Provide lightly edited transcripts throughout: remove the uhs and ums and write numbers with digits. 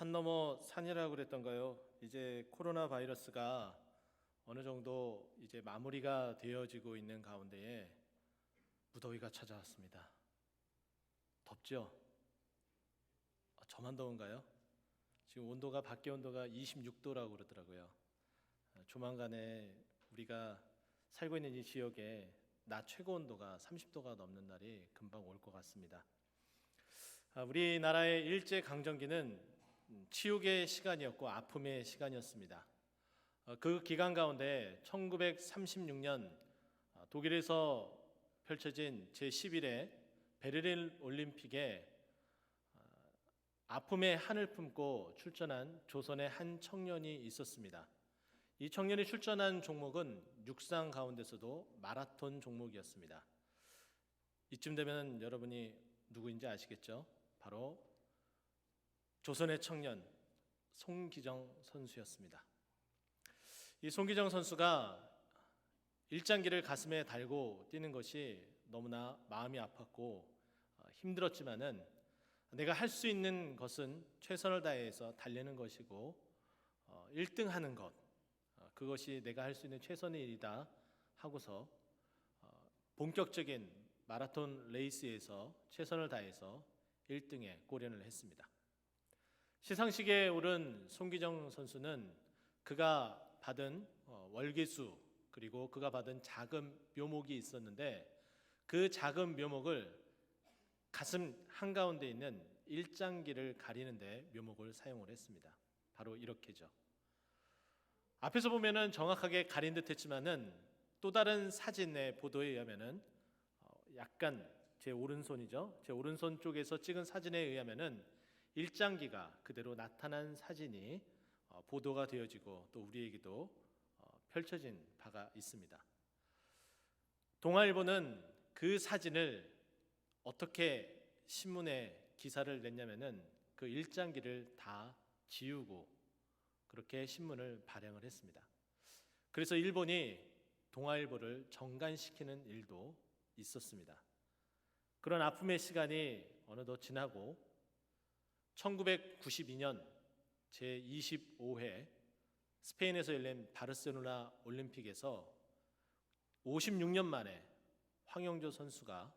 산 넘어 산이라고 그랬던가요? 이제 코로나 바이러스가 어느 정도 이제 마무리가 되어지고 있는 가운데에 무더위가 찾아왔습니다. 덥죠? 저만 더운가요? 지금 온도가 밖에 온도가 26도라고 그러더라고요. 조만간에 우리가 살고 있는 이 지역에 낮 최고 온도가 30도가 넘는 날이 금방 올 것 같습니다. 우리나라의 일제 강점기는 치욕의 시간이었고 아픔의 시간이었습니다. 그 기간 가운데 1936년 독일에서 펼쳐진 제11회 베를린 올림픽에 아픔의 한을 품고 출전한 조선의 한 청년이 있었습니다. 이 청년이 출전한 종목은 육상 가운데서도 마라톤 종목이었습니다. 이쯤 되면 여러분이 누구인지 아시겠죠? 바로 조선의 청년 송기정 선수였습니다. 이 송기정 선수가 일장기를 가슴에 달고 뛰는 것이 너무나 마음이 아팠고 힘들었지만은 내가 할 수 있는 것은 최선을 다해서 달리는 것이고 1등 하는 것, 그것이 내가 할 수 있는 최선의 일이다 하고서 본격적인 마라톤 레이스에서 최선을 다해서 1등에 골인을 했습니다. 시상식에 오른 송기정 선수는 그가 받은 월계수 그리고 그가 받은 작은 묘목이 있었는데 그 작은 묘목을 가슴 한가운데 있는 일장기를 가리는데 묘목을 사용을 했습니다. 바로 이렇게죠. 앞에서 보면은 정확하게 가린 듯 했지만은 또 다른 사진의 보도에 의하면은 약간 제 오른손이죠. 제 오른손 쪽에서 찍은 사진에 의하면은 일장기가 그대로 나타난 사진이 보도가 되어지고 또 우리에게도 펼쳐진 바가 있습니다. 동아일보는 그 사진을 어떻게 신문에 기사를 냈냐면은 그 일장기를 다 지우고 그렇게 신문을 발행을 했습니다. 그래서 일본이 동아일보를 정간시키는 일도 있었습니다. 그런 아픔의 시간이 어느덧 지나고 1992년 제25회 스페인에서 열린 바르셀로나 올림픽에서 56년 만에 황영조 선수가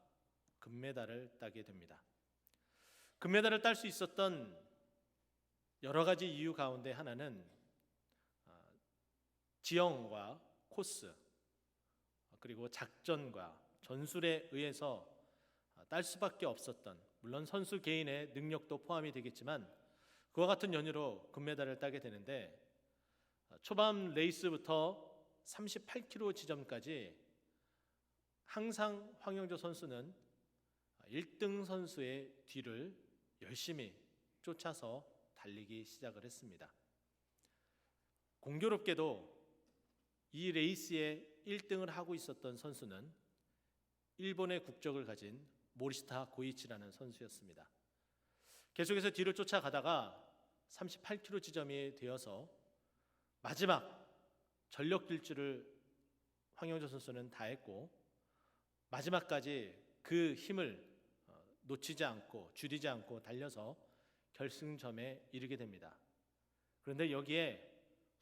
금메달을 따게 됩니다. 금메달을 딸 수 있었던 여러 가지 이유 가운데 하나는 지형과 코스 그리고 작전과 전술에 의해서 딸 수밖에 없었던, 물론 선수 개인의 능력도 포함이 되겠지만 그와 같은 연유로 금메달을 따게 되는데 초반 레이스부터 38km 지점까지 항상 황영조 선수는 1등 선수의 뒤를 열심히 쫓아서 달리기 시작을 했습니다. 공교롭게도 이 레이스에 1등을 하고 있었던 선수는 일본의 국적을 가진 모리시타 고이치라는 선수였습니다. 계속해서 뒤를 쫓아가다가 38km 지점이 되어서 마지막 전력 질주를 황영조 선수는 다했고 마지막까지 그 힘을 놓치지 않고 줄이지 않고 달려서 결승점에 이르게 됩니다. 그런데 여기에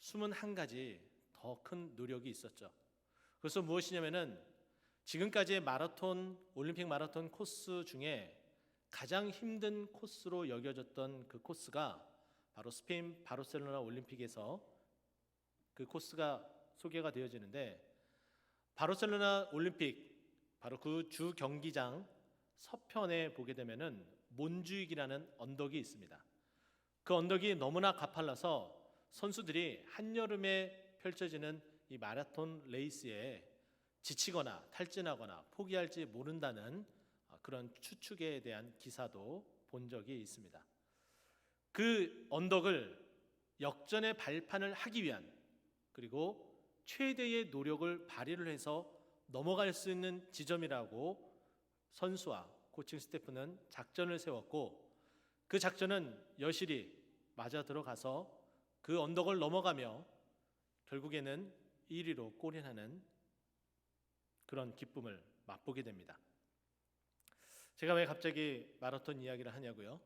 숨은 한 가지 더 큰 노력이 있었죠. 그래서 무엇이냐면은 지금까지의 올림픽 마라톤 코스 중에 가장 힘든 코스로 여겨졌던 그 코스가 바로 스페인 바르셀로나 올림픽에서 그 코스가 소개가 되어지는데 바르셀로나 올림픽 바로 그 주 경기장 서편에 보게 되면은 몬주익이라는 언덕이 있습니다. 그 언덕이 너무나 가팔라서 선수들이 한여름에 펼쳐지는 이 마라톤 레이스에 지치거나 탈진하거나 포기할지 모른다는 그런 추측에 대한 기사도 본 적이 있습니다. 그 언덕을 역전의 발판을 하기 위한 그리고 최대의 노력을 발휘를 해서 넘어갈 수 있는 지점이라고 선수와 코칭 스태프는 작전을 세웠고 그 작전은 여실히 맞아 들어가서 그 언덕을 넘어가며 결국에는 1위로 골인하는 그런 기쁨을 맛보게 됩니다. 제가 왜 갑자기 마라톤 이야기를 하냐고요?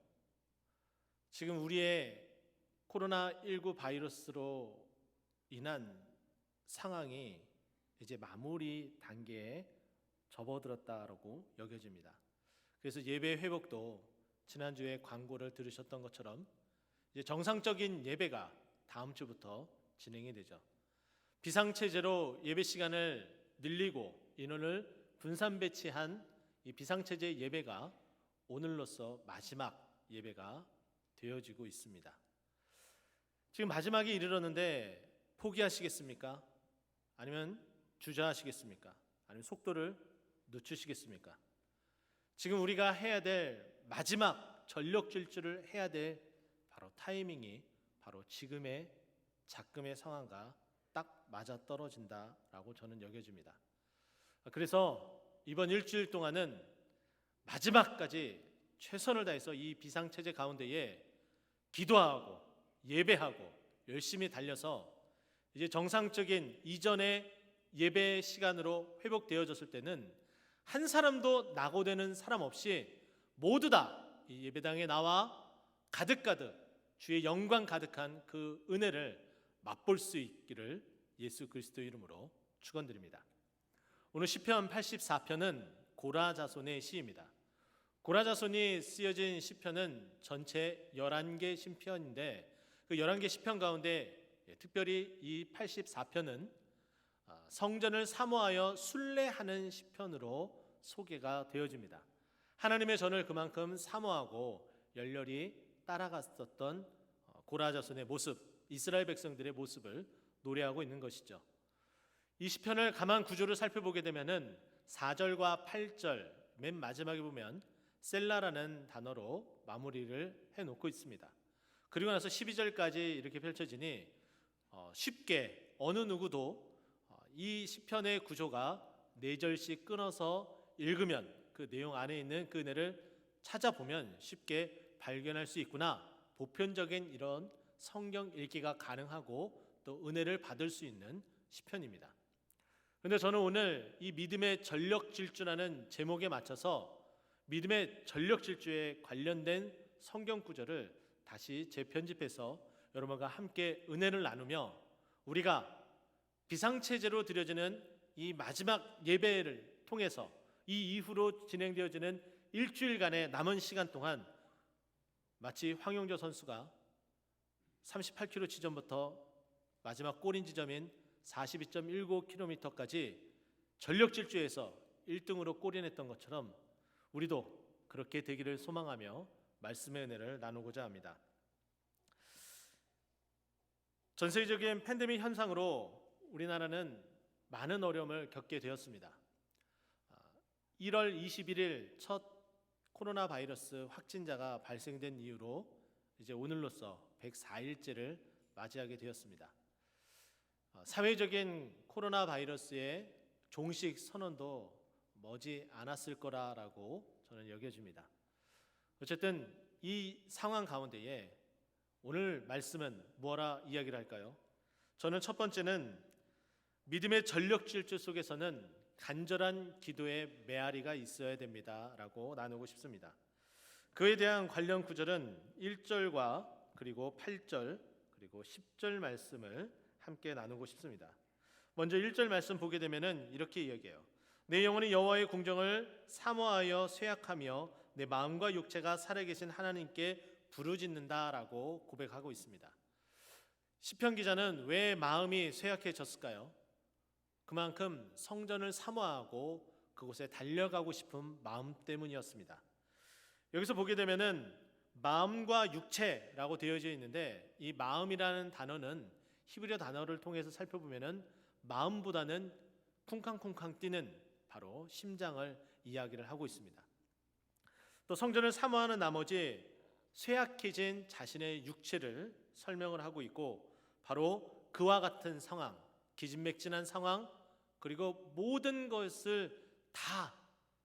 지금 우리의 코로나19 바이러스로 인한 상황이 이제 마무리 단계에 접어들었다라고 여겨집니다. 그래서 예배 회복도 지난주에 광고를 들으셨던 것처럼 이제 정상적인 예배가 다음 주부터 진행이 되죠. 비상체제로 예배 시간을 늘리고 인원을 분산 배치한 이 비상체제 예배가 오늘로써 마지막 예배가 되어지고 있습니다. 지금 마지막에 이르렀는데 포기하시겠습니까? 아니면 주저하시겠습니까? 아니면 속도를 늦추시겠습니까? 지금 우리가 해야 될 마지막 전력 질주를 해야 될 바로 타이밍이 바로 지금의 작금의 상황과 딱 맞아 떨어진다라고 저는 여겨집니다. 그래서 이번 일주일 동안은 마지막까지 최선을 다해서 이 비상체제 가운데에 기도하고 예배하고 열심히 달려서 이제 정상적인 이전의 예배 시간으로 회복되어졌을 때는 한 사람도 낙오되는 사람 없이 모두 다 이 예배당에 나와 가득가득 주의 영광 가득한 그 은혜를 맛볼 수 있기를 예수 그리스도 이름으로 축원드립니다. 오늘 시편 84편은 고라 자손의 시입니다. 고라 자손이 쓰여진 시편은 전체 11개 시편인데 그 11개 시편 가운데 특별히 이 84편은 성전을 사모하여 순례하는 시편으로 소개가 되어집니다. 하나님의 전을 그만큼 사모하고 열렬히 따라갔었던 고라 자손의 모습, 이스라엘 백성들의 모습을 노래하고 있는 것이죠. 이 시편을 가만 구조를 살펴보게 되면은 4절과 8절 맨 마지막에 보면 셀라라는 단어로 마무리를 해놓고 있습니다. 그리고 나서 12절까지 이렇게 펼쳐지니 쉽게 어느 누구도 이 시편의 구조가 4절씩 끊어서 읽으면 그 내용 안에 있는 그 은혜를 찾아보면 쉽게 발견할 수 있구나. 보편적인 이런 성경 읽기가 가능하고 또 은혜를 받을 수 있는 시편입니다. 그런데 저는 오늘 이 믿음의 전력 질주라는 제목에 맞춰서 믿음의 전력 질주에 관련된 성경 구절을 다시 재편집해서 여러분과 함께 은혜를 나누며 우리가 비상체제로 드려지는 이 마지막 예배를 통해서 이 이후로 진행되어지는 일주일간의 남은 시간 동안 마치 황용조 선수가 38km 지점부터 마지막 골인 지점인 42.19km까지 전력 질주에서 1등으로 골인했던 것처럼 우리도 그렇게 되기를 소망하며 말씀의 은혜를 나누고자 합니다. 전 세계적인 팬데믹 현상으로 우리나라는 많은 어려움을 겪게 되었습니다. 1월 21일 첫 코로나 바이러스 확진자가 발생된 이후로 이제 오늘로써 104일째를 맞이하게 되었습니다. 사회적인 코로나 바이러스의 종식 선언도 머지 않았을 거라고 저는 여겨집니다. 어쨌든 이 상황 가운데에 오늘 말씀은 뭐라 이야기를 할까요? 저는 첫 번째는 믿음의 전력 질주 속에서는 간절한 기도의 메아리가 있어야 됩니다라고 나누고 싶습니다. 그에 대한 관련 구절은 1절과 그리고 8절 그리고 10절 말씀을 함께 나누고 싶습니다. 먼저 1절 말씀 보게 되면은 이렇게 이야기해요. 내 영혼이 여호와의 궁정을 사모하여 쇠약하며 내 마음과 육체가 살아계신 하나님께 부르짖는다라고 고백하고 있습니다. 시편 기자는 왜 마음이 쇠약해졌을까요? 그만큼 성전을 사모하고 그곳에 달려가고 싶은 마음 때문이었습니다. 여기서 보게 되면은 마음과 육체라고 되어져 있는데 이 마음이라는 단어는 히브리어 단어를 통해서 살펴보면은 마음보다는 쿵쾅쿵쾅 뛰는 바로 심장을 이야기를 하고 있습니다. 또 성전을 사모하는 나머지 쇠약해진 자신의 육체를 설명을 하고 있고 바로 그와 같은 상황, 기진맥진한 상황 그리고 모든 것을 다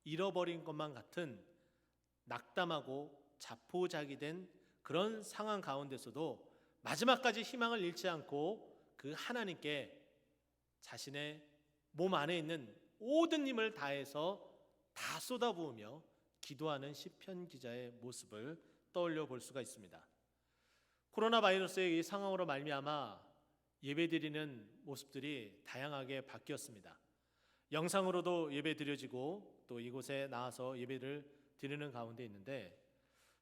잃어버린 것만 같은 낙담하고 자포자기된 그런 상황 가운데서도 마지막까지 희망을 잃지 않고 그 하나님께 자신의 몸 안에 있는 모든 힘을 다해서 다 쏟아부으며 기도하는 시편 기자의 모습을 떠올려 볼 수가 있습니다. 코로나 바이러스의 이 상황으로 말미암아 예배드리는 모습들이 다양하게 바뀌었습니다. 영상으로도 예배 드려지고 또 이곳에 나와서 예배를 드리는 가운데 있는데,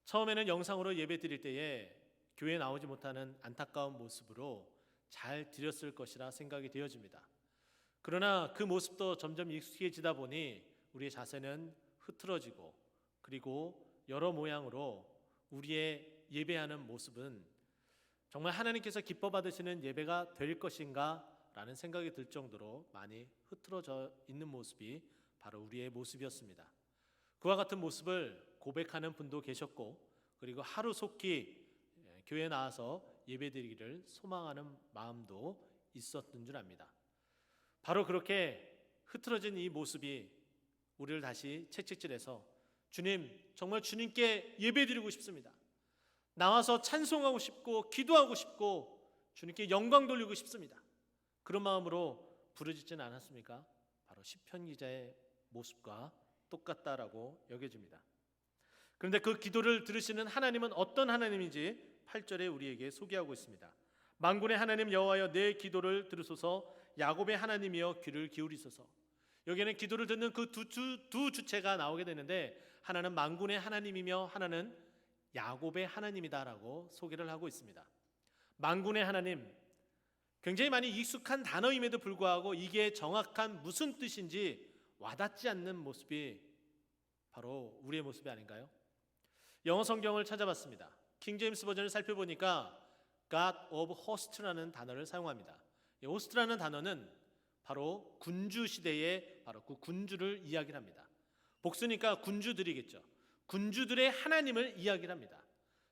처음에는 영상으로 예배 드릴 때에 교회에 나오지 못하는 안타까운 모습으로 잘 드렸을 것이라 생각이 되어집니다. 그러나 그 모습도 점점 익숙해지다 보니 우리의 자세는 흐트러지고, 그리고 여러 모양으로 우리의 예배하는 모습은 정말 하나님께서 기뻐 받으시는 예배가 될 것인가 라는 생각이 들 정도로 많이 흐트러져 있는 모습이 바로 우리의 모습이었습니다. 그와 같은 모습을 고백하는 분도 계셨고, 그리고 하루속히 교회에 나와서 예배드리기를 소망하는 마음도 있었던 줄 압니다. 바로 그렇게 흐트러진 이 모습이 우리를 다시 채찍질해서, 주님, 정말 주님께 예배드리고 싶습니다. 나와서 찬송하고 싶고 기도하고 싶고 주님께 영광 돌리고 싶습니다. 그런 마음으로 부르짖지는 않았습니까? 바로 시편 기자의 모습과 똑같다라고 여겨집니다. 그런데 그 기도를 들으시는 하나님은 어떤 하나님인지 8절에 우리에게 소개하고 있습니다. 만군의 하나님 여호와여, 내 기도를 들으소서. 야곱의 하나님이여, 귀를 기울이소서. 여기에는 기도를 듣는 그 두 주체가 나오게 되는데, 하나는 만군의 하나님이며 하나는 야곱의 하나님이다라고 소개를 하고 있습니다. 만군의 하나님, 굉장히 많이 익숙한 단어임에도 불구하고 이게 정확한 무슨 뜻인지 와닿지 않는 모습이 바로 우리의 모습이 아닌가요? 영어 성경을 찾아봤습니다. 킹 제임스 버전을 살펴보니까 God of Host라는 단어를 사용합니다. 이 호스트라는 단어는 바로 군주 시대의 바로 그 군주를 이야기를 합니다. 복수니까 군주들이겠죠. 군주들의 하나님을 이야기를 합니다.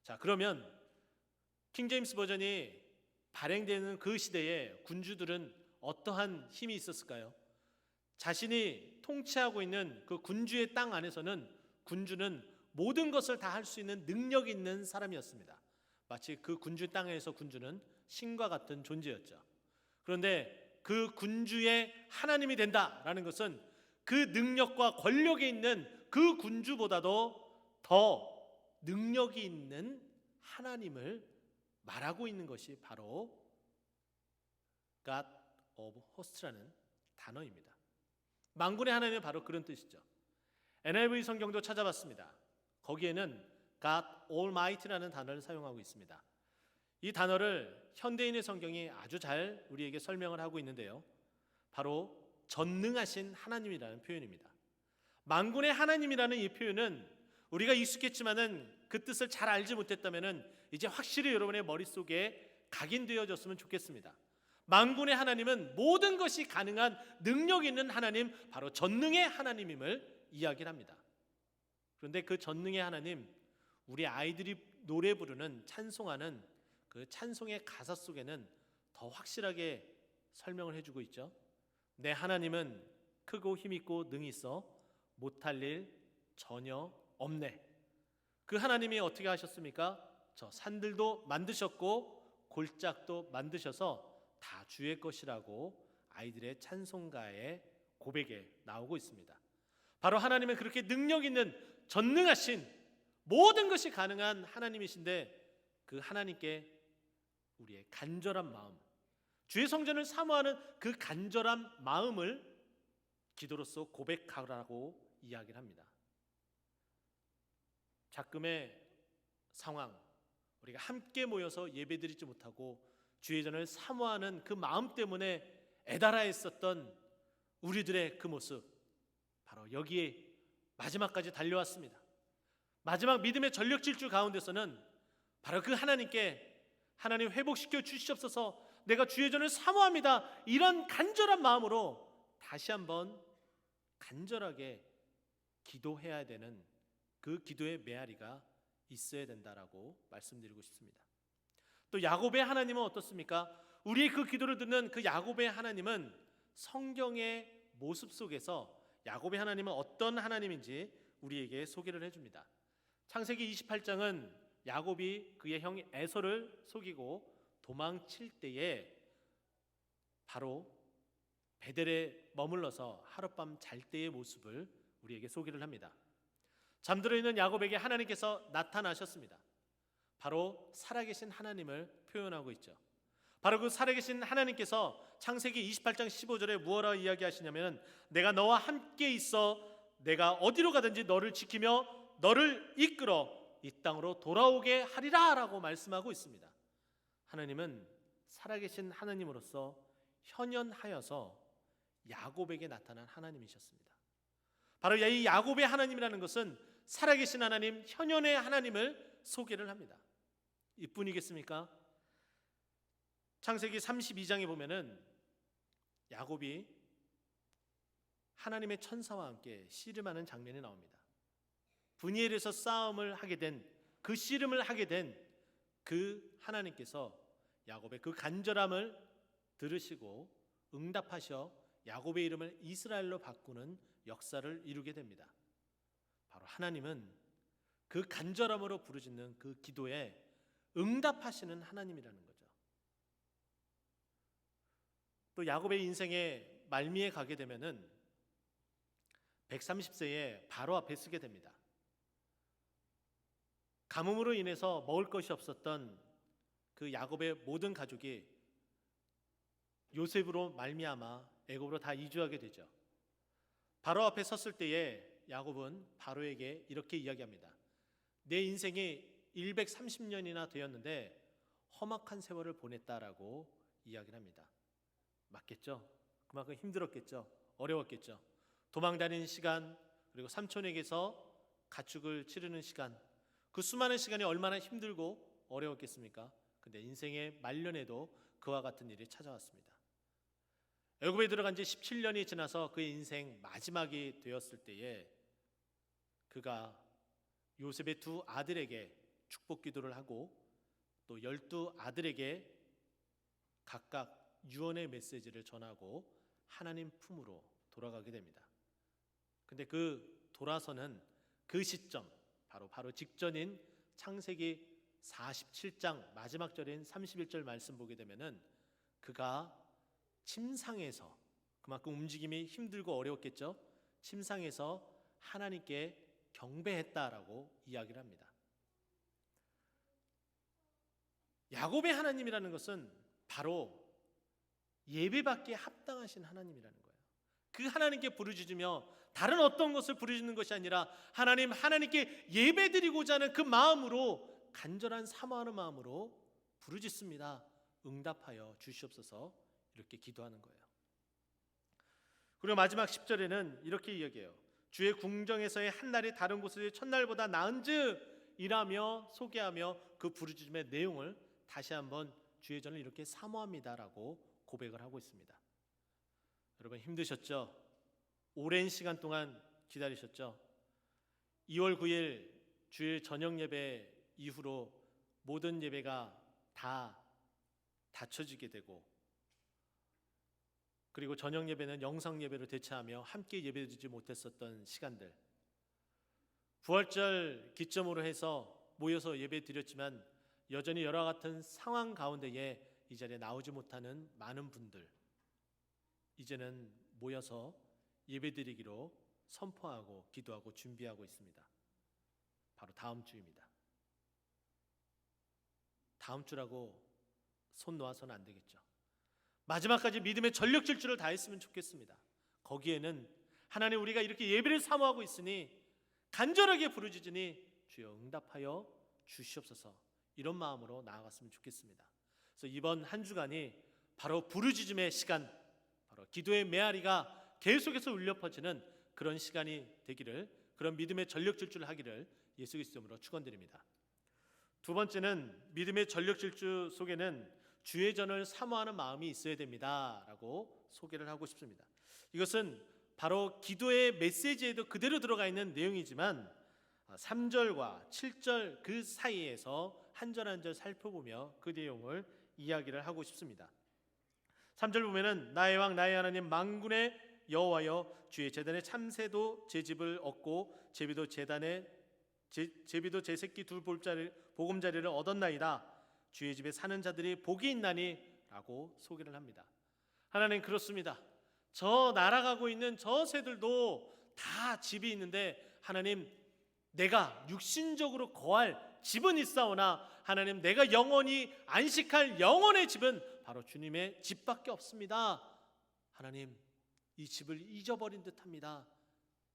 자, 그러면 킹 제임스 버전이 발행되는 그 시대에 군주들은 어떠한 힘이 있었을까요? 자신이 통치하고 있는 그 군주의 땅 안에서는 군주는 모든 것을 다 할 수 있는 능력이 있는 사람이었습니다. 마치 그 군주 땅에서 군주는 신과 같은 존재였죠. 그런데 그 군주의 하나님이 된다라는 것은 그 능력과 권력이 있는 그 군주보다도 더 능력이 있는 하나님을 말하고 있는 것이 바로 God of Host라는 단어입니다. 만군의 하나님은 바로 그런 뜻이죠. NIV 성경도 찾아봤습니다. 거기에는 God Almighty라는 단어를 사용하고 있습니다. 이 단어를 현대인의 성경이 아주 잘 우리에게 설명을 하고 있는데요, 바로 전능하신 하나님이라는 표현입니다. 만군의 하나님이라는 이 표현은 우리가 익숙했지만은 그 뜻을 잘 알지 못했다면은 이제 확실히 여러분의 머릿속에 각인되어졌으면 좋겠습니다. 만군의 하나님은 모든 것이 가능한 능력 있는 하나님, 바로 전능의 하나님임을 이야기를 합니다. 그런데 그 전능의 하나님, 우리 아이들이 노래 부르는 찬송하는 그 찬송의 가사 속에는 더 확실하게 설명을 해주고 있죠. 내 하나님은 크고 힘있고 능히 있어 못할 일 전혀 없네. 그 하나님이 어떻게 하셨습니까? 저 산들도 만드셨고 골짜기도 만드셔서 다 주의 것이라고 아이들의 찬송가의 고백에 나오고 있습니다. 바로 하나님은 그렇게 능력 있는 전능하신 모든 것이 가능한 하나님이신데, 그 하나님께 우리의 간절한 마음, 주의 성전을 사모하는 그 간절한 마음을 기도로서 고백하라고 이야기를 합니다. 작금의 상황, 우리가 함께 모여서 예배드리지 못하고 주의 전을 사모하는 그 마음 때문에 애달아 했었던 우리들의 그 모습, 바로 여기에 마지막까지 달려왔습니다. 마지막 믿음의 전력 질주 가운데서는 바로 그 하나님께, 하나님 회복시켜 주시옵소서, 내가 주의 전을 사모합니다, 이런 간절한 마음으로 다시 한번 간절하게 기도해야 되는 그 기도의 메아리가 있어야 된다라고 말씀드리고 싶습니다. 또 야곱의 하나님은 어떻습니까? 우리의 그 기도를 듣는 그 야곱의 하나님은 성경의 모습 속에서 야곱의 하나님은 어떤 하나님인지 우리에게 소개를 해줍니다. 창세기 28장은 야곱이 그의 형 에서를 속이고 도망칠 때에 바로 베델에 머물러서 하룻밤 잘 때의 모습을 우리에게 소개를 합니다. 잠들어 있는 야곱에게 하나님께서 나타나셨습니다. 바로 살아계신 하나님을 표현하고 있죠. 바로 그 살아계신 하나님께서 창세기 28장 15절에 무엇라 이야기하시냐면, 내가 너와 함께 있어 내가 어디로 가든지 너를 지키며 너를 이끌어 이 땅으로 돌아오게 하리라 라고 말씀하고 있습니다. 하나님은 살아계신 하나님으로서 현현하여서 야곱에게 나타난 하나님이셨습니다. 바로 이 야곱의 하나님이라는 것은 살아계신 하나님, 현현의 하나님을 소개를 합니다. 이뿐이겠습니까? 창세기 32장에 보면은 야곱이 하나님의 천사와 함께 씨름하는 장면이 나옵니다. 브니엘에서 싸움을 하게 된, 그 씨름을 하게 된 그 하나님께서 야곱의 그 간절함을 들으시고 응답하셔 야곱의 이름을 이스라엘로 바꾸는 역사를 이루게 됩니다. 바로 하나님은 그 간절함으로 부르짖는 그 기도에 응답하시는 하나님이라는 거죠. 또 야곱의 인생의 말미에 가게 되면은 130세에 바로 앞에 서게 됩니다. 가뭄으로 인해서 먹을 것이 없었던 그 야곱의 모든 가족이 요셉으로 말미암아 애굽으로 다 이주하게 되죠. 바로 앞에 섰을 때에 야곱은 바로에게 이렇게 이야기합니다. 내 인생이 130년이나 되었는데 험악한 세월을 보냈다라고 이야기를 합니다. 맞겠죠? 그만큼 힘들었겠죠. 어려웠겠죠. 도망다니는 시간, 그리고 삼촌에게서 가축을 치르는 시간, 그 수많은 시간이 얼마나 힘들고 어려웠겠습니까? 근데 인생의 말년에도 그와 같은 일이 찾아왔습니다. 애굽에 들어간 지 17년이 지나서 그의 인생 마지막이 되었을 때에 그가 요셉의 두 아들에게 축복 기도를 하고 또 12아들에게 각각 유언의 메시지를 전하고 하나님 품으로 돌아가게 됩니다. 근데 그 돌아서는 그 시점, 바로 직전인 창세기 47장 마지막 절인 31절 말씀 보게 되면은 그가 침상에서, 그만큼 움직임이 힘들고 어려웠겠죠. 침상에서 하나님께 경배했다라고 이야기를 합니다. 야곱의 하나님이라는 것은 바로 예배받기에 합당하신 하나님이라는 거예요. 그 하나님께 부르짖으며 다른 어떤 것을 부르짖는 것이 아니라 하나님께 예배드리고자 하는 그 마음으로, 간절한 사모하는 마음으로 부르짖습니다. 응답하여 주시옵소서, 이렇게 기도하는 거예요. 그리고 마지막 10절에는 이렇게 이야기해요. 주의 궁정에서의 한날이 다른 곳의 첫날보다 나은즉 이라며 소개하며 그 부르짖음의 내용을 다시 한번 주의 전을 이렇게 사모합니다라고 고백을 하고 있습니다. 여러분 힘드셨죠? 오랜 시간 동안 기다리셨죠? 2월 9일 주일 저녁 예배 이후로 모든 예배가 다 닫혀지게 되고, 그리고 저녁 예배는 영상 예배로 대체하며 함께 예배드리지 못했었던 시간들, 부활절 기점으로 해서 모여서 예배드렸지만 여전히 여러 같은 상황 가운데에 이 자리에 나오지 못하는 많은 분들, 이제는 모여서 예배드리기로 선포하고 기도하고 준비하고 있습니다. 바로 다음 주입니다. 다음 주라고 손 놓아서는 안 되겠죠. 마지막까지 믿음의 전력 질주를 다했으면 좋겠습니다. 거기에는 하나님, 우리가 이렇게 예배를 사모하고 있으니 간절하게 부르짖으니 주여 응답하여 주시옵소서, 이런 마음으로 나아갔으면 좋겠습니다. 그래서 이번 한 주간이 바로 부르짖음의 시간, 바로 기도의 메아리가 계속해서 울려 퍼지는 그런 시간이 되기를, 그런 믿음의 전력 질주를 하기를 예수 그리스도 이름으로 축원드립니다. 두 번째는 믿음의 전력 질주 속에는 주의 전을 사모하는 마음이 있어야 됩니다라고 소개를 하고 싶습니다. 이것은 바로 기도의 메시지에도 그대로 들어가 있는 내용이지만 3절과 7절 그 사이에서 한 절 한 절 살펴보며 그 내용을 이야기를 하고 싶습니다. 3절 보면은 나의 왕 나의 하나님 만군의 여호와여, 주의 제단에 참새도 제 집을 얻고 제비도 제 새끼 둘 보금자리를 얻었나이다. 주의 집에 사는 자들이 복이 있나니 라고 소개를 합니다. 하나님, 그렇습니다. 저 날아가고 있는 저 새들도 다 집이 있는데 하나님, 내가 육신적으로 거할 집은 있사오나 하나님, 내가 영원히 안식할 영원의 집은 바로 주님의 집밖에 없습니다. 하나님, 이 집을 잊어버린 듯합니다.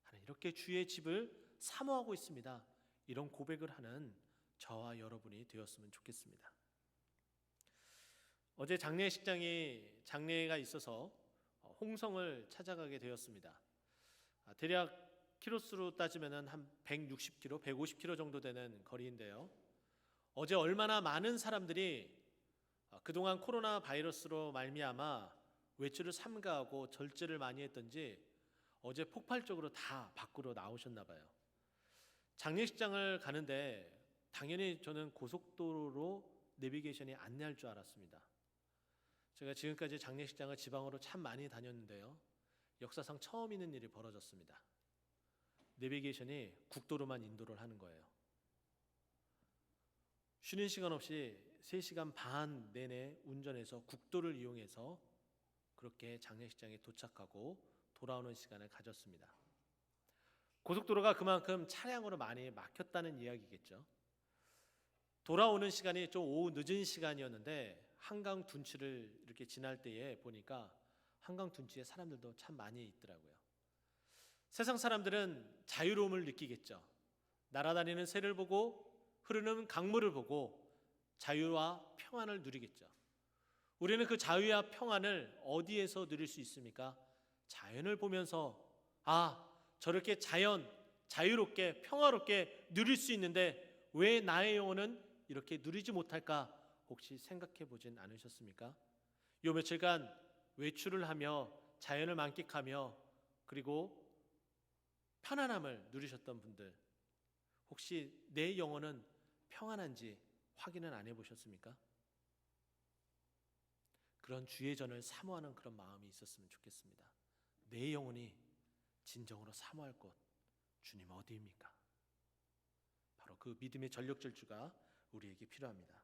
하나님, 이렇게 주의 집을 사모하고 있습니다. 이런 고백을 하는 저와 여러분이 되었으면 좋겠습니다. 어제 장례가 있어서 홍성을 찾아가게 되었습니다. 대략 키로수로 따지면 한 160km, 150km 정도 되는 거리인데요. 어제 얼마나 많은 사람들이 그동안 코로나 바이러스로 말미암아 외출을 삼가하고 절제를 많이 했던지 어제 폭발적으로 다 밖으로 나오셨나 봐요. 장례식장을 가는데 당연히 저는 고속도로로 내비게이션이 안내할 줄 알았습니다. 제가 지금까지 장례식장을 지방으로 참 많이 다녔는데요. 역사상 처음 있는 일이 벌어졌습니다. 내비게이션이 국도로만 인도를 하는 거예요. 쉬는 시간 없이 3시간 반 내내 운전해서 국도를 이용해서 그렇게 장례식장에 도착하고 돌아오는 시간을 가졌습니다. 고속도로가 그만큼 차량으로 많이 막혔다는 이야기겠죠. 돌아오는 시간이 좀 오후 늦은 시간이었는데 한강 둔치를 이렇게 지날 때에 보니까 한강 둔치에 사람들도 참 많이 있더라고요. 세상 사람들은 자유로움을 느끼겠죠. 날아다니는 새를 보고 흐르는 강물을 보고 자유와 평안을 누리겠죠. 우리는 그 자유와 평안을 어디에서 누릴 수 있습니까? 자연을 보면서 저렇게 자유롭게 평화롭게 누릴 수 있는데 왜 나의 영혼은 이렇게 누리지 못할까? 혹시 생각해 보진 않으셨습니까? 요 며칠간 외출을 하며 자연을 만끽하며 그리고 편안함을 누리셨던 분들, 혹시 내 영혼은 평안한지 확인은 안 해보셨습니까? 그런 주의 전을 사모하는 그런 마음이 있었으면 좋겠습니다. 내 영혼이 진정으로 사모할 곳, 주님 어디입니까? 바로 그 믿음의 전력질주가 우리에게 필요합니다.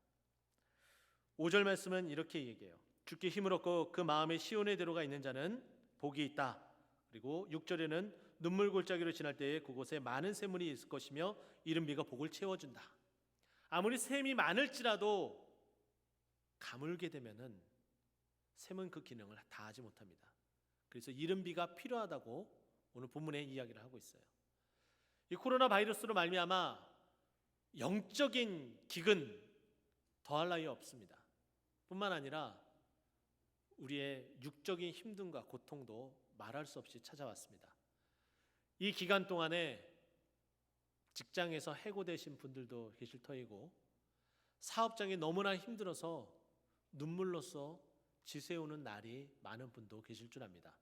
5절 말씀은 이렇게 얘기해요. 주께 힘을 얻고 그 마음에 시온의 대로가 있는 자는 복이 있다. 그리고 6절에는 눈물 골짜기로 지날 때에 그곳에 많은 샘물이 있을 것이며 이른 비가 복을 채워준다. 아무리 샘이 많을지라도 가물게 되면은 샘은 그 기능을 다하지 못합니다. 그래서 이른 비가 필요하다고 오늘 본문에 이야기를 하고 있어요. 이 코로나 바이러스로 말미암아 영적인 기근 더할 나위 없습니다. 뿐만 아니라 우리의 육적인 힘듦과 고통도 말할 수 없이 찾아왔습니다. 이 기간 동안에 직장에서 해고되신 분들도 계실 터이고 사업장이 너무나 힘들어서 눈물로써 지새우는 날이 많은 분도 계실 줄 압니다.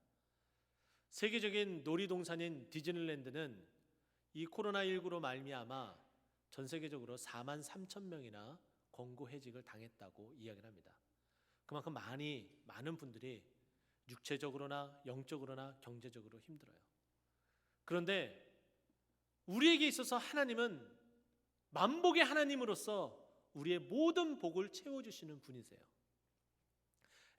세계적인 놀이동산인 디즈니랜드는 이 코로나19로 말미암아 전 세계적으로 4만 3천 명이나 권고해직을 당했다고 이야기를 합니다. 그만큼 많은 분들이 육체적으로나 영적으로나 경제적으로 힘들어요. 그런데 우리에게 있어서 하나님은 만복의 하나님으로서 우리의 모든 복을 채워주시는 분이세요.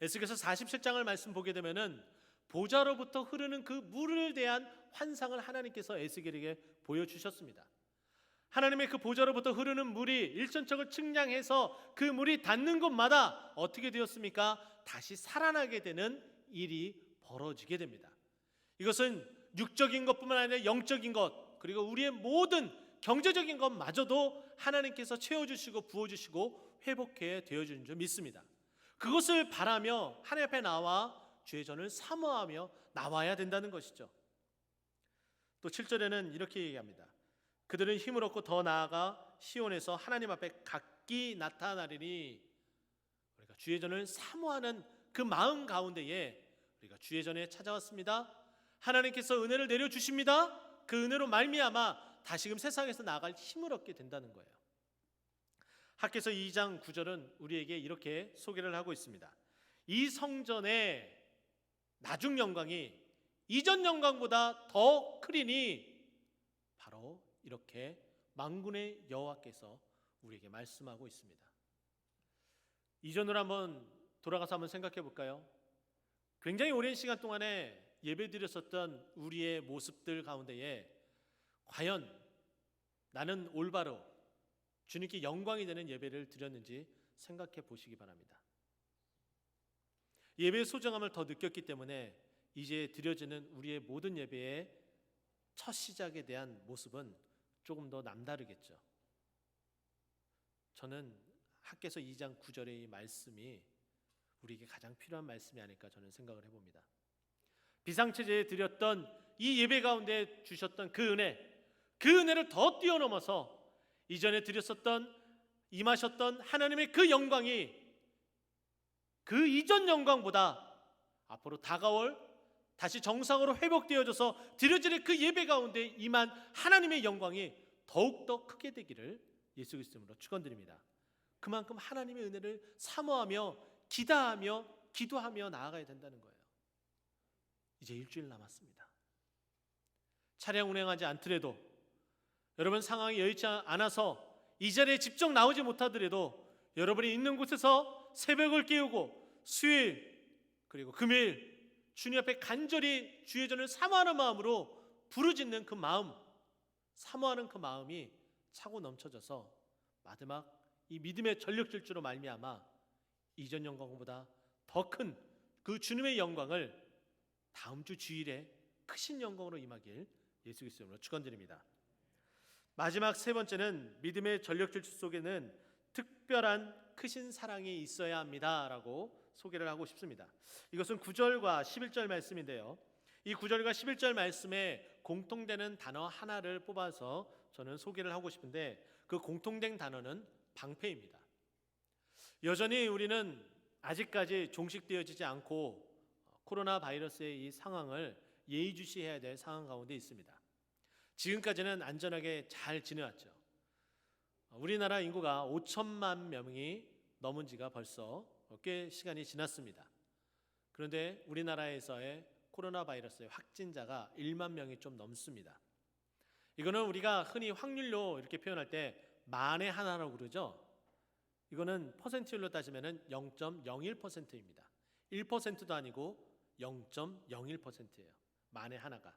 에스겔서 47장을 말씀 보게 되면은 보좌로부터 흐르는 그 물을 대한 환상을 하나님께서 에스겔에게 보여주셨습니다. 하나님의 그 보좌로부터 흐르는 물이 일천척을 측량해서 그 물이 닿는 곳마다 어떻게 되었습니까? 다시 살아나게 되는 일이 벌어지게 됩니다. 이것은 육적인 것뿐만 아니라 영적인 것, 그리고 우리의 모든 경제적인 것마저도 하나님께서 채워주시고 부어주시고 회복해 되어주는 줄 믿습니다. 그것을 바라며 하나님 앞에 나와 주의 전을 사모하며 나와야 된다는 것이죠. 또 7절에는 이렇게 얘기합니다. 그들은 힘을 얻고 더 나아가 시온에서 하나님 앞에 각기 나타나리니, 우리가 주의 전을 사모하는 그 마음 가운데에 우리가 주의 전에 찾아왔습니다. 하나님께서 은혜를 내려주십니다. 그 은혜로 말미암아 다시금 세상에서 나아갈 힘을 얻게 된다는 거예요. 학개서 2장 9절은 우리에게 이렇게 소개를 하고 있습니다. 이 성전의 나중 영광이 이전 영광보다 더 크리니, 바로 이렇게 만군의 여호와께서 우리에게 말씀하고 있습니다. 이전으로 한번 돌아가서 한번 생각해 볼까요? 굉장히 오랜 시간 동안에 예배드렸었던 우리의 모습들 가운데에 과연 나는 올바로 주님께 영광이 되는 예배를 드렸는지 생각해 보시기 바랍니다. 예배의 소중함을 더 느꼈기 때문에 이제 드려지는 우리의 모든 예배의 첫 시작에 대한 모습은 조금 더 남다르겠죠. 저는 학개서 2장 9절의 이 말씀이 우리에게 가장 필요한 말씀이 아닐까 저는 생각을 해봅니다. 비상체제에 드렸던 이 예배 가운데 주셨던 그 은혜를 더 뛰어넘어서 이전에 드렸었던 임하셨던 하나님의 그 영광이 그 이전 영광보다 앞으로 다가올 다시 정상으로 회복되어져서 드려질 그 예배 가운데 임한 하나님의 영광이 더욱더 크게 되기를 예수 그리스도로 축원드립니다. 그만큼 하나님의 은혜를 사모하며 기도하며 나아가야 된다는 거예요. 이제 일주일 남았습니다. 차량 운행하지 않더라도, 여러분 상황이 여의치 않아서 이 자리에 직접 나오지 못하더라도 여러분이 있는 곳에서 새벽을 깨우고 수요일 그리고 금요일 주님 앞에 간절히 주의 전을 사모하는 마음으로 부르짖는 그 마음, 사모하는 그 마음이 차고 넘쳐져서 마지막 이 믿음의 전력 질주로 말미암아 이전 영광보다 더 큰 그 주님의 영광을 다음 주 주일에 크신 영광으로 임하길 예수 그리스도로 축원드립니다. 마지막 세 번째는 믿음의 전력 질주 속에는 특별한 크신 사랑이 있어야 합니다라고 소개를 하고 싶습니다. 이것은 9절과 11절 말씀인데요. 이 9절과 11절 말씀에 공통되는 단어 하나를 뽑아서 저는 소개를 하고 싶은데 그 공통된 단어는 방패입니다. 여전히 우리는 아직까지 종식되어지지 않고 코로나 바이러스의 이 상황을 예의주시해야 될 상황 가운데 있습니다. 지금까지는 안전하게 잘 지내왔죠. 우리나라 인구가 5천만 명이 넘은 지가 벌써 꽤 시간이 지났습니다. 그런데 우리나라에서의 코로나 바이러스의 확진자가 1만 명이 좀 넘습니다. 이거는 우리가 흔히 확률로 이렇게 표현할 때 만에 하나라고 그러죠. 이거는 퍼센트율로 따지면 0.01%입니다. 1%도 아니고 0.01%예요. 만에 하나가.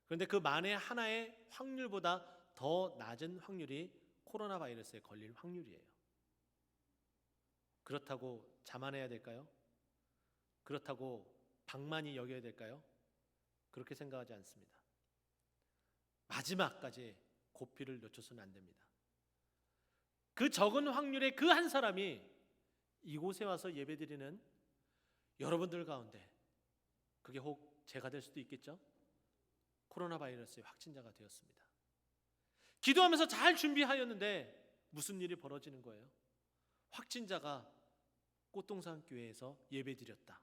그런데 그 만에 하나의 확률보다 더 낮은 확률이 코로나 바이러스에 걸릴 확률이에요. 그렇다고 자만해야 될까요? 그렇다고 방만히 여겨야 될까요? 그렇게 생각하지 않습니다. 마지막까지 고삐를 놓쳐서는 안 됩니다. 그 적은 확률의 그 한 사람이 이곳에 와서 예배드리는 여러분들 가운데, 그게 혹 제가 될 수도 있겠죠? 코로나 바이러스의 확진자가 되었습니다. 기도하면서 잘 준비하였는데 무슨 일이 벌어지는 거예요? 확진자가 꽃동산 교회에서 예배드렸다.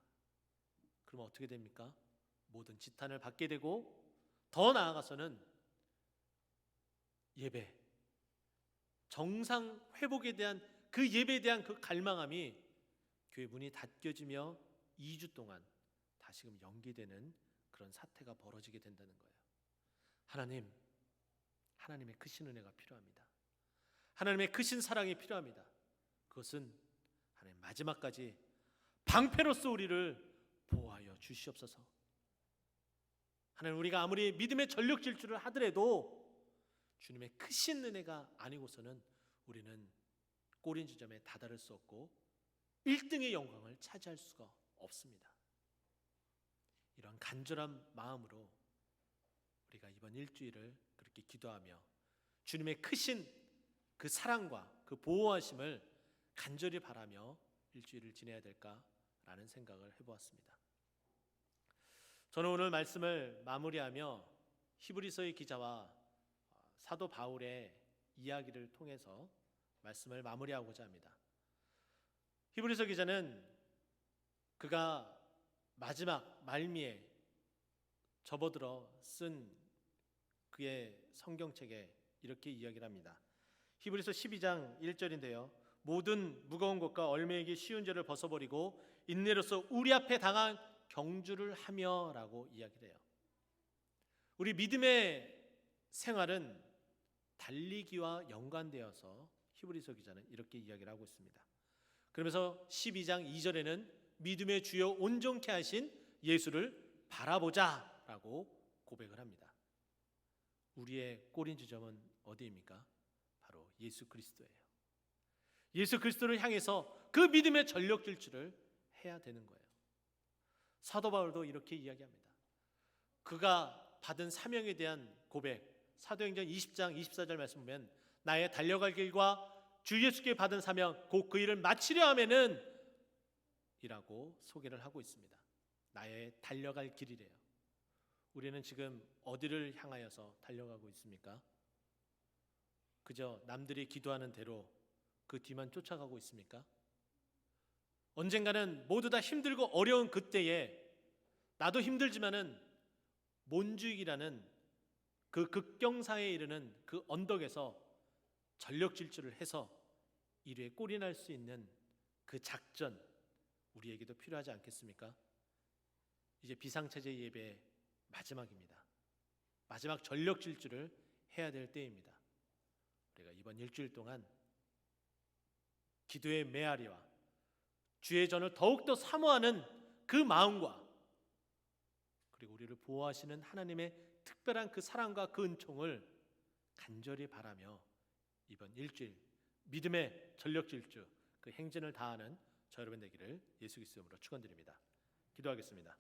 그럼 어떻게 됩니까? 모든 지탄을 받게 되고 더 나아가서는 예배, 정상 회복에 대한 그 예배에 대한 그 갈망함이 교회 문이 닫혀지며 2주 동안 다시금 연기되는 그런 사태가 벌어지게 된다는 거예요. 하나님의 크신 은혜가 필요합니다. 하나님의 크신 사랑이 필요합니다. 그것은 하나님 마지막까지 방패로서 우리를 보호하여 주시옵소서. 하나님, 우리가 아무리 믿음의 전력 질주를 하더라도 주님의 크신 은혜가 아니고서는 우리는 꼬린 지점에 다다를 수 없고 1등의 영광을 차지할 수가 없습니다. 이런 간절한 마음으로 우리가 이번 일주일을 그렇게 기도하며 주님의 크신 그 사랑과 그 보호하심을 간절히 바라며 일주일을 지내야 될까라는 생각을 해보았습니다. 저는 오늘 말씀을 마무리하며 히브리서의 기자와 사도 바울의 이야기를 통해서 말씀을 마무리하고자 합니다. 히브리서 기자는 그가 마지막 말미에 접어들어 쓴 그의 성경책에 이렇게 이야기를 합니다. 히브리서 12장 1절인데요. 모든 무거운 것과 얽매이기 쉬운 죄를 벗어버리고 인내로서 우리 앞에 당한 경주를 하며 라고 이야기를 해요. 우리 믿음의 생활은 달리기와 연관되어서 히브리서 기자는 이렇게 이야기를 하고 있습니다. 그러면서 12장 2절에는 믿음의 주요 온전케 하신 예수를 바라보자 라고 고백을 합니다. 우리의 꼬린 지점은 어디입니까? 바로 예수 그리스도예요. 예수 그리스도를 향해서 그 믿음의 전력 질주를 해야 되는 거예요. 사도 바울도 이렇게 이야기합니다. 그가 받은 사명에 대한 고백, 사도행전 20장 24절 말씀 보면 나의 달려갈 길과 주 예수께 받은 사명 곧 그 일을 마치려 하면은 이라고 소개를 하고 있습니다. 나의 달려갈 길이래요. 우리는 지금 어디를 향하여서 달려가고 있습니까? 그저 남들이 기도하는 대로 그 뒤만 쫓아가고 있습니까? 언젠가는 모두 다 힘들고 어려운 그때에 나도 힘들지만은 몬주익이라는 그 극경사에 이르는 그 언덕에서 전력 질주를 해서 이루에 꼴이 날 수 있는 그 작전 우리에게도 필요하지 않겠습니까? 이제 비상체제 예배 마지막입니다. 마지막 전력 질주를 해야 될 때입니다. 우리가 이번 일주일 동안 기도의 메아리와 주의 전을 더욱더 사모하는 그 마음과 그리고 우리를 보호하시는 하나님의 특별한 그 사랑과 그 은총을 간절히 바라며 이번 일주일 믿음의 전력 질주 그 행진을 다하는 저 여러분 되기를 예수 그리스도 이름으로 축원드립니다. 기도하겠습니다.